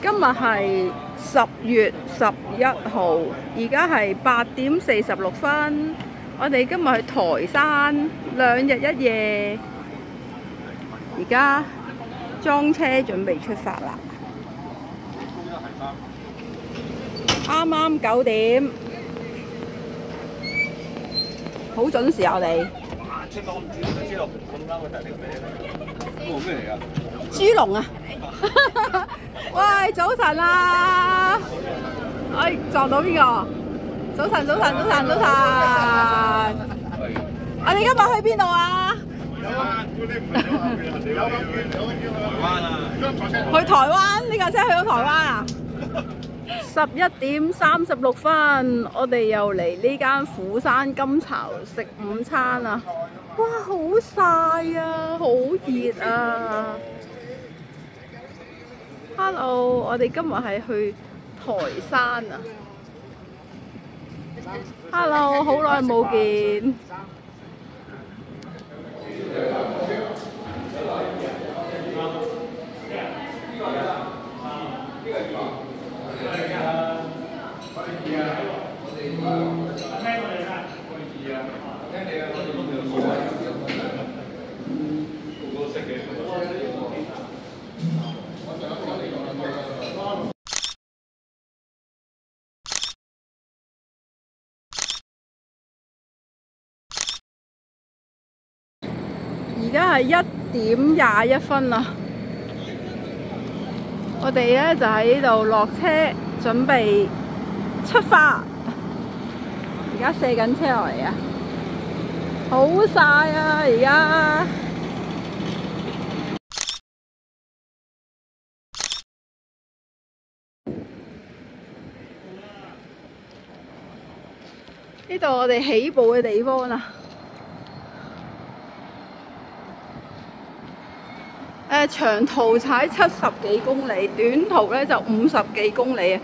今日係10月11號，而家係8點46分。我哋今日去台山2日1夜，而家裝車準備出發啦。啱啱9點，好準時我哋。咩嚟㗎？豬籠啊！喂，早晨啊！哎，撞到邊個？早晨！我哋今日去邊度啊？去台灣，呢架車去咗台灣啊！11點36分，我哋又嚟呢間釜山金巢食午餐啊！哇，好曬啊，好熱啊！ Hello， 我哋今日係去台山啊 ！Hello， 好耐冇見。而家係1點21分啊！我哋咧就喺呢度落車，準備出發。而家卸緊車落嚟啊！好曬啊！而家呢度我哋起步嘅地方啊！長途踩70幾公里，短途咧就50幾公里啊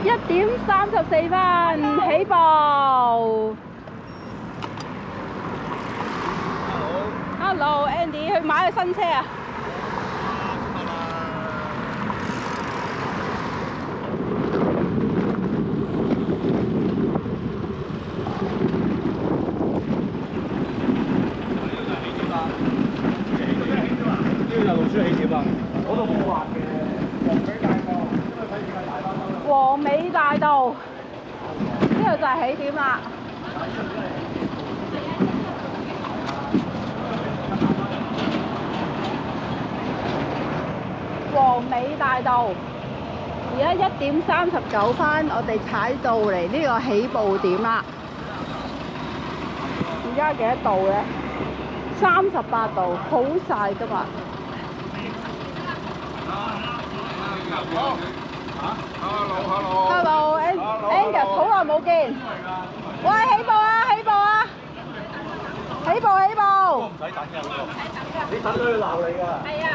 ！1點34分起步。Hello Andy， 去買個新車啊！黃尾大道，呢度就係起點啦。黃尾大道，而家1點39分，我哋踩到嚟呢個起步點啦。而家幾多度咧？38度，好曬今日。Hello Angus， 好耐冇見。喂，起步啊！起步！唔使等㗎，你等佢鬧你㗎。係啊。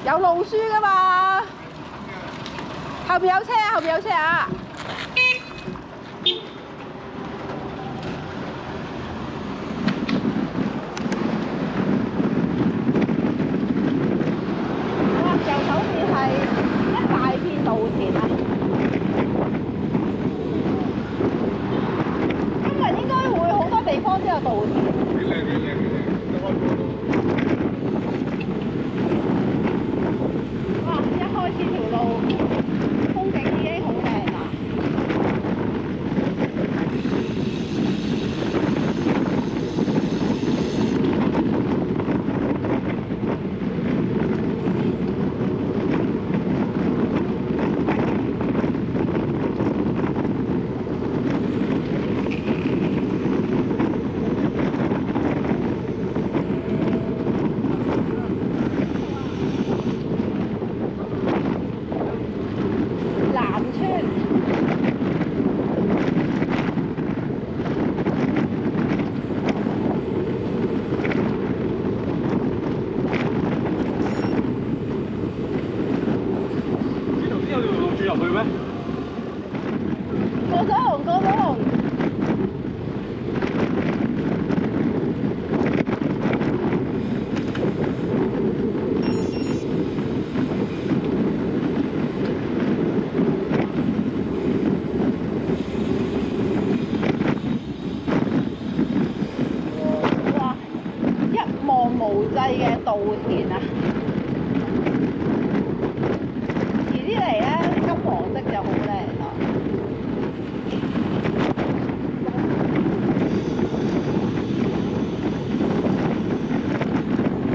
有路書㗎嘛？後邊有車啊！稻田啊！今日應該會好多地方都有稻田。哇！一開始條路風景已經好靚啦。過咗紅。靚啊！遲啲嚟咧，金黃色就好靚啦。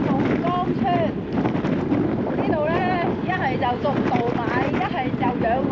龍江村呢度咧，一係就種稻米，一係就養鵝。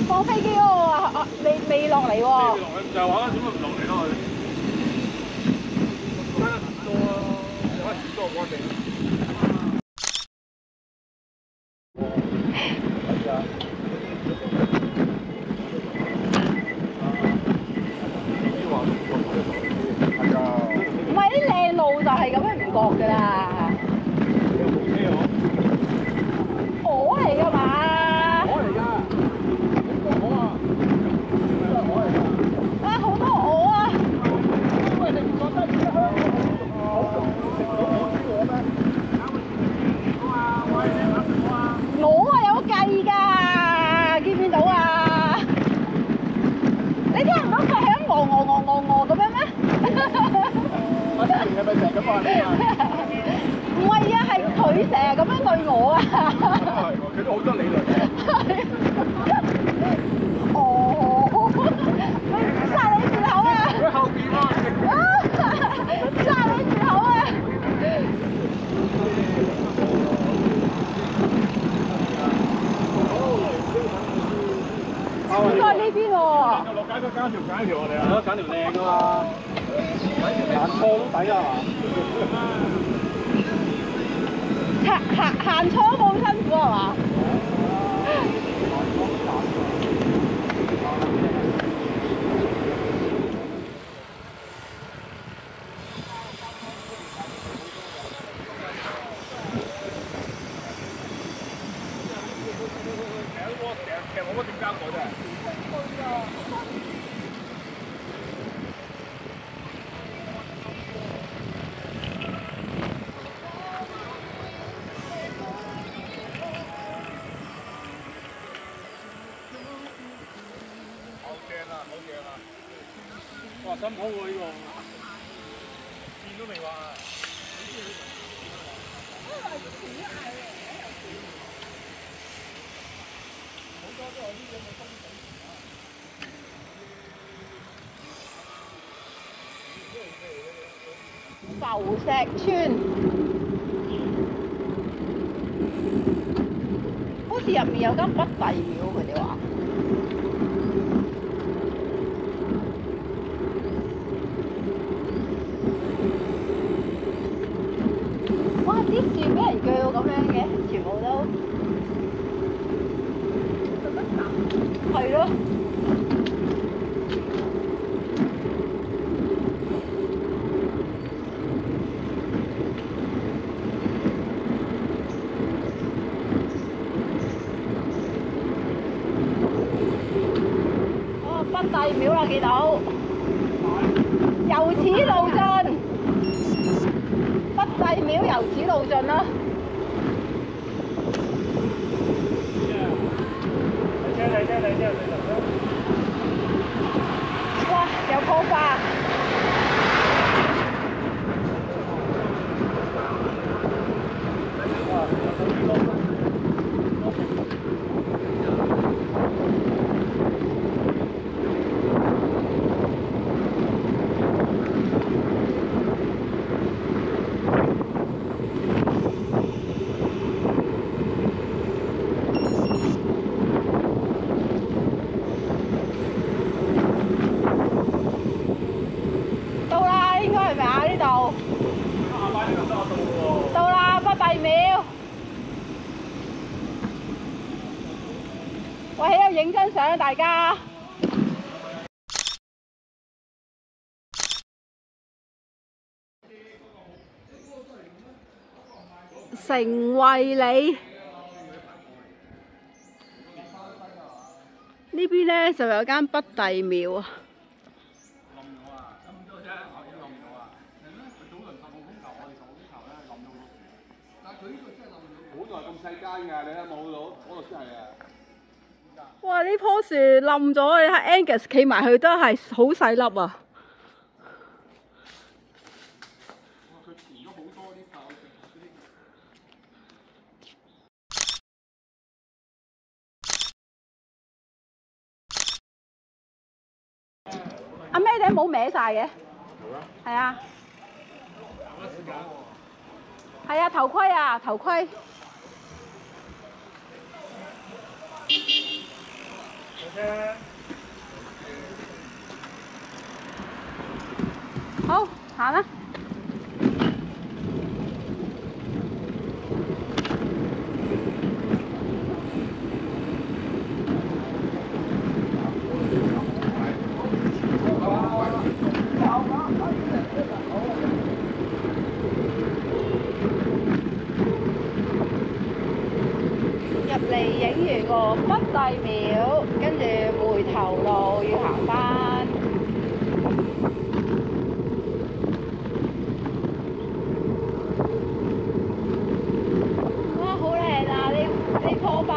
放飛機嗰個未落嚟喎。就係話啦，點解唔落嚟咯？加得多咯，有得多乾淨。唔係啲靚路就係咁樣唔覺㗎啦。鵝嚟㗎嘛？鵝嚟㗎。好多鵝啊！喂，你唔覺得而家香港好容易食到鵝咩？鵝啊有計㗎，見唔見到啊？你聽唔到佢響咁樣咩？我哋係咪成日咁話你啊？唔係啊，係佢成日咁樣對我啊！係喎，佢都好多理論嘅。哦，殺你住口啊！佢後邊喎，殺你住口啊！應該呢邊喎。落街都揀條我哋啊，揀條靚㗎嘛，行錯都抵啊嘛。行錯都冇咁辛苦係嘛？其實冇乜點交過啫。哇，辛苦喎呢個，見都未話。好多都有啲咁嘅風景。浮石村，好似入面有間北帝廟，佢哋話。哇！啲樹俾人鋸到咁樣嘅，全部都係咯。哦，北帝廟啦，見到，由此路進。北帝廟由此路進啦。哇！有棵花。真相啊，大家！成惠里呢邊呢就有間北帝廟啊。本來咁細間㗎，你睇冇到嗰度先係啊！哇！呢棵樹冧咗，你睇 Angus 企埋去都係好細粒啊！佢填咗好多啲炮石嗰啲。阿 May 頂帽歪晒嘅，係啊，係啊，頭盔啊，頭盔。好，行啦。入嚟影完個北帝廟，跟住回頭路要行返。哇！好靚啊！呢棵花。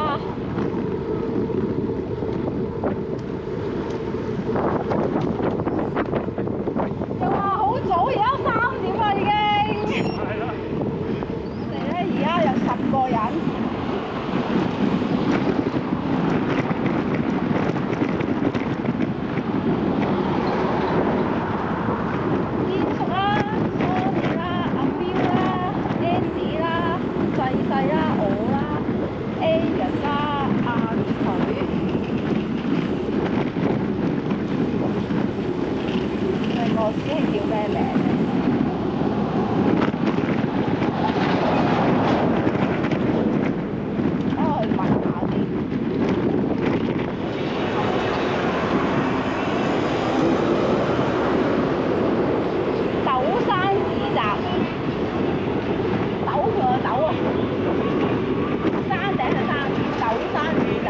又話好早，而家3點啦已經。係咯。我哋咧而家有10個人。我師兄叫咩名？我去問下先。斗山市集，斗佢個斗啊！山頂嘅山，斗山市集。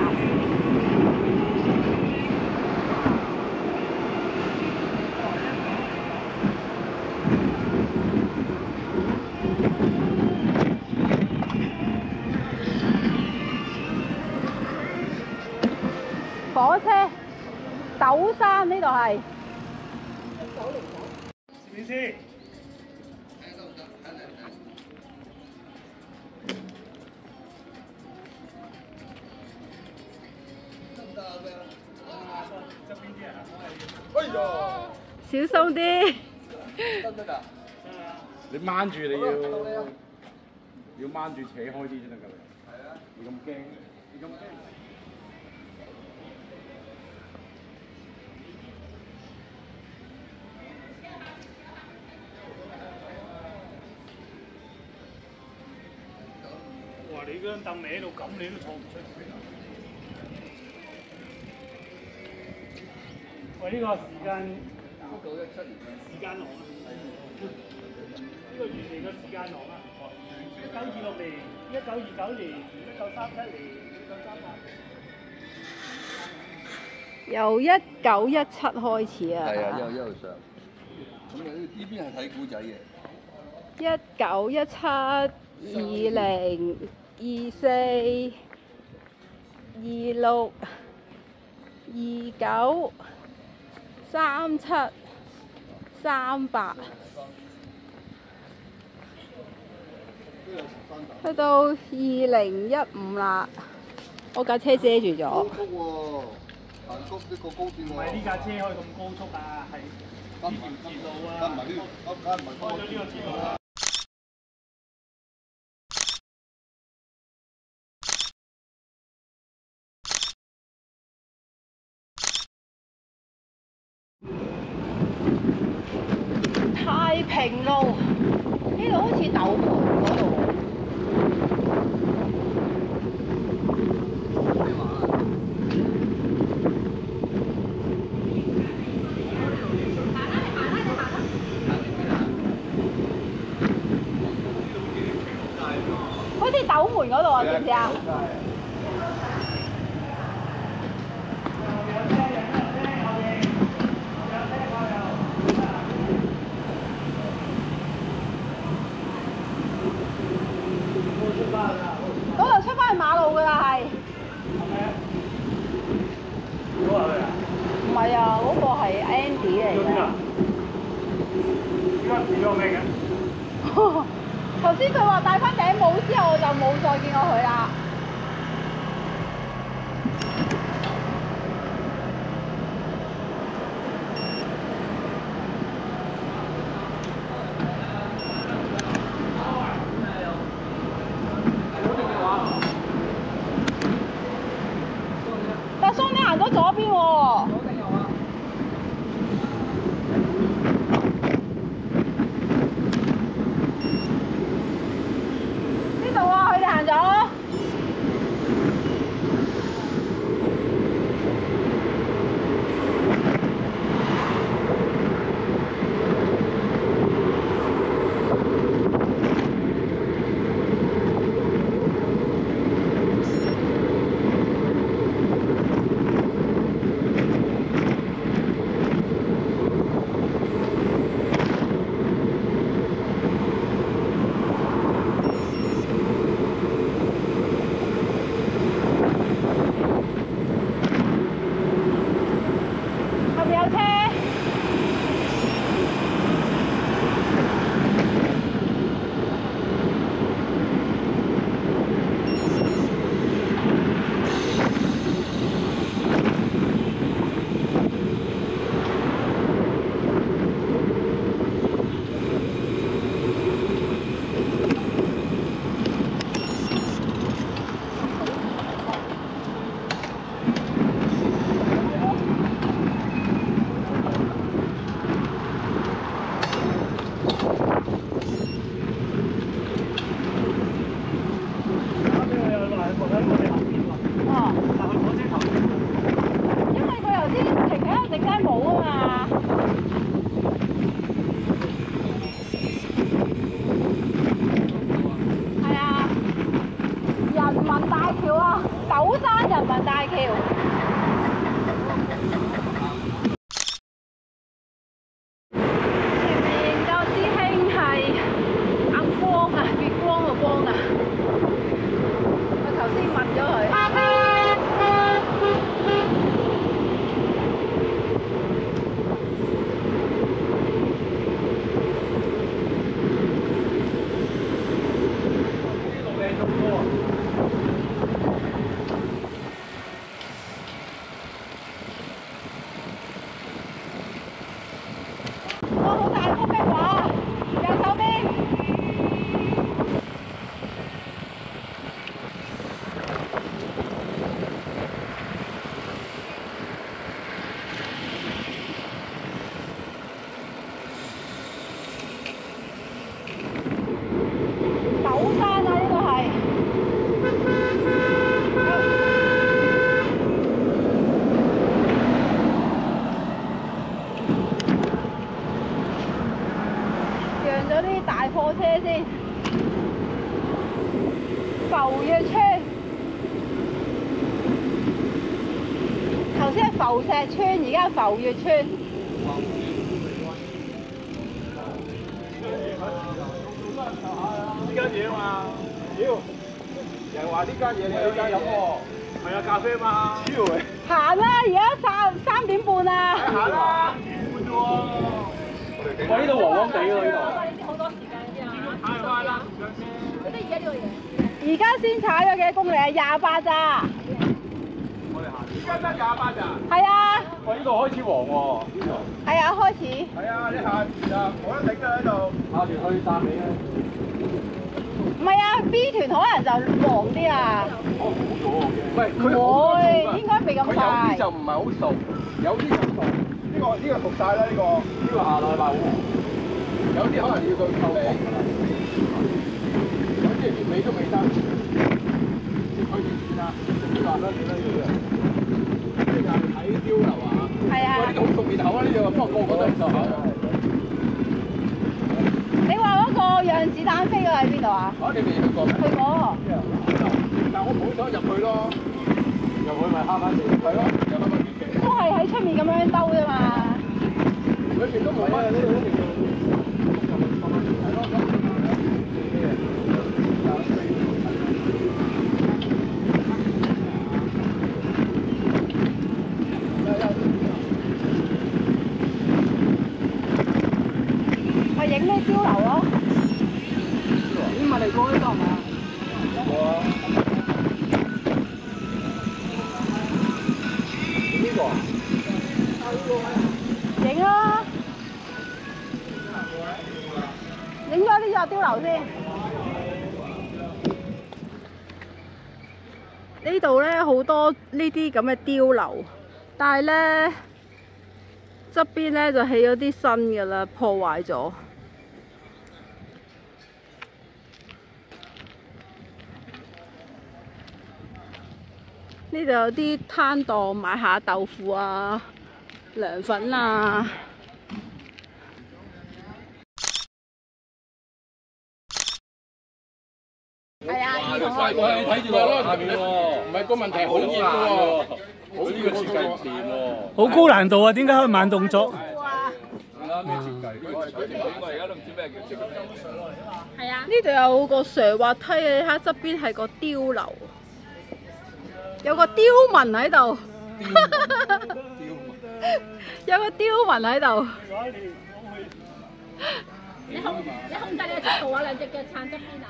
火車，斗山呢度係。攝影師。小心啲。得唔得㗎？你掹住你要掹住扯開啲先得㗎。係啊。你咁驚？你咁驚？哇！你嗰張凳歪到咁，你都坐唔出嚟。喂，呢個時間1917年時間廊啊，呢個原嚟嘅時間廊啊，1926年、1929年、1937年、1938。由1917開始啊。係啊，一路上。咁呢邊係睇古仔嘅。1917、20、24、26、29、37、38，去到2015啦。我架車遮住咗。高速喎，行高呢個高鐵喎。唔係呢架車可以咁高速啊，係呢條鐵路啊。唔係呢，梗係唔係開咗呢個鐵路啊。太平路呢度好似斗門嗰度喎。門嗰度啊，知唔知啊？嗰度出翻去馬路㗎啦，係。唔係啊，嗰個係 Andy 嚟嘅。依家變咗咩嘅？頭先佢話戴翻頂帽之後，我就冇再見過佢啦。但係桑尼行咗左邊喎。呢度啊，佢哋行咗。後面有車。因為佢頭先停喺度整低帽啊嘛。係啊，人民大橋啊，九山人民大橋。前面個師兄係阿光啊，月光個光啊。我頭先問咗佢。哇！好大幅嘅畫，右手邊。九山啊，呢個係。讓咗啲大貨車先，浮躍村。頭先係浮石村，而家係浮躍村。呢間嘢嘛，屌！人話呢間嘢你有間飲喎，係啊，咖啡嘛。屌你！行啦，而家3點半啦。行啦，2點半啫喎。我呢度黃黃地喎，呢度。好多時間先啊。太快啦！即係而家呢個嘢。而家先踩咗幾多公里啊？28咋？我哋行。而家得28咋？係啊。喂，呢度開始黃喎，呢度。係啊，開始。係啊，你下就冇得頂㗎喺度。下條去汕尾啊！唔係啊 ，B 團可能就黃啲啊。我估咗嘅。唔係，佢唔會，應該未咁佢有快啲。就唔係好熟，有啲就熟。呢個熟晒啦，呢個下禮拜好黃。有啲可能要到後尾，有啲年尾都未得。佢哋算啦，算啦要嘅。呢個係睇標流啊。係啊。呢個好熟面口啊，呢個不過個個都唔熟口。你話嗰個讓子彈飛嗰個喺邊度啊？你未去過咩？去過。但我冇想入去咯，入去咪慳翻錢。係咯，又慳翻幾幾。都係喺出面咁樣兜啫嘛。裏邊都冇乜，呢度一定要係咯。咪影呢碉樓咯。你唔係嚟過呢度係咪啊？呢個啊？影啦！影咗呢個碉樓先。呢度咧好多呢啲咁嘅碉樓，但係咧側邊咧就起咗啲新嘅啦，破壞咗。呢度有啲攤檔買下豆腐啊、涼粉啊。係啊，兒童樂園。睇住落下邊喎，唔係個問題好熱喎，好呢個設計唔掂喎，好高難度啊！點解可以慢動作？啱咩設計？我而家都唔知咩叫設計。係啊，呢度有個斜滑梯啊！你睇側邊係個碉樓，有個刁民喺度，有個刁民喺度。你控制你嘅速度啊！兩隻腳撐側邊啊！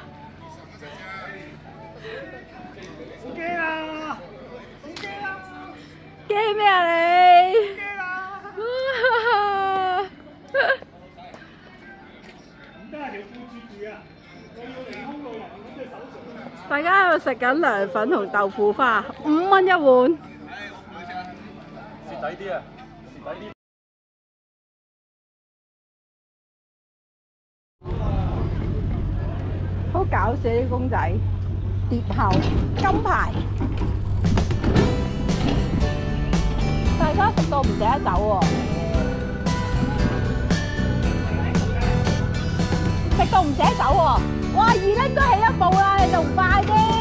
好驚啊！好驚啊！驚咩啊你？驚啊！唔得啊！條褲住住啊！我要離空個人咁嘅手術。大家喺度食緊涼粉同豆腐花，5蚊一碗。蝕底啲啊！蝕底啲。好搞笑啲公仔，蝶后、金牌，大家食到唔捨得走喎，食到唔捨得走喎，哇！2拎都起一步啦，你仲唔快啲？